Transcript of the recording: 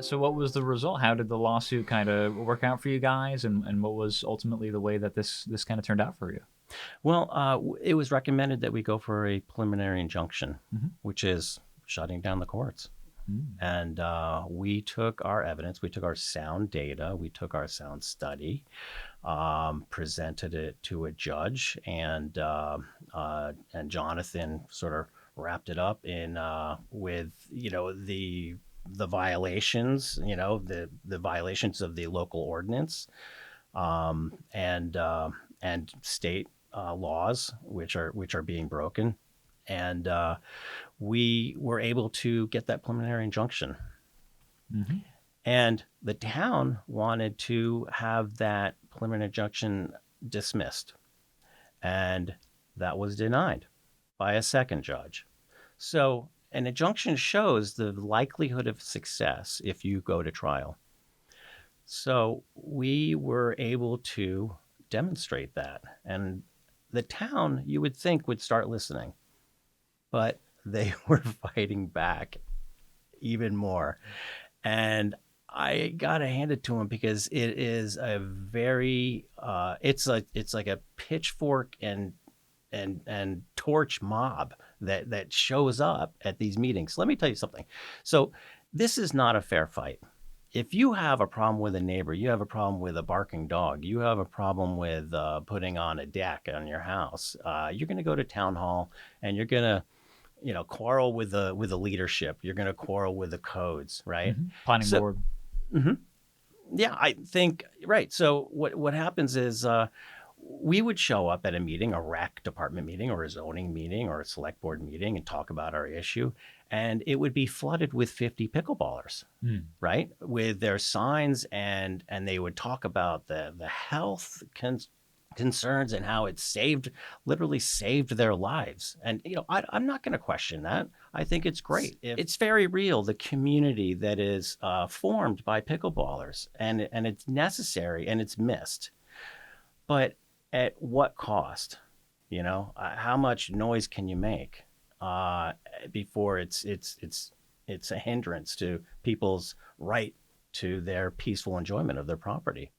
So what was the result? How did the lawsuit kind of work out for you guys, and what was ultimately the way that this kind of turned out for you? Well, it was recommended that we go for a preliminary injunction, Hmm. which is shutting down the courts. Mm. And we took our evidence, we took our sound data, we took our sound study, presented it to a judge, and Jonathan sort of wrapped it up in with the violations, the violations of the local ordinance, and state laws which are being broken, and we were able to get that preliminary injunction. Hmm. And the town wanted to have that preliminary injunction dismissed, and that was denied by a second judge. So an injunction shows the likelihood of success if you go to trial. So we were able to demonstrate that. And the town, you would think, would start listening, but they were fighting back even more. And I gotta hand it to them because it is a very it's like a pitchfork and torch mob that shows up at these meetings. Let me tell you something. So this is not a fair fight. If you have a problem with a neighbor, you have a problem with a barking dog, you have a problem with putting on a deck on your house, you're going to go to town hall and you're going to quarrel with the leadership. You're going to quarrel with the codes, right? Hmm. Planning So, board. mhm. Yeah, I think right. So what happens is we would show up at a meeting, a rec department meeting, or a zoning meeting, or a select board meeting, and talk about our issue, and it would be flooded with 50 pickleballers, Mm. right, with their signs, and they would talk about the health concerns and how it literally saved their lives. And I'm not going to question that. I think it's great. It's very real, the community that is formed by pickleballers, and it's necessary and it's missed. But at what cost? How much noise can you make uh, before it's a hindrance to people's right to their peaceful enjoyment of their property?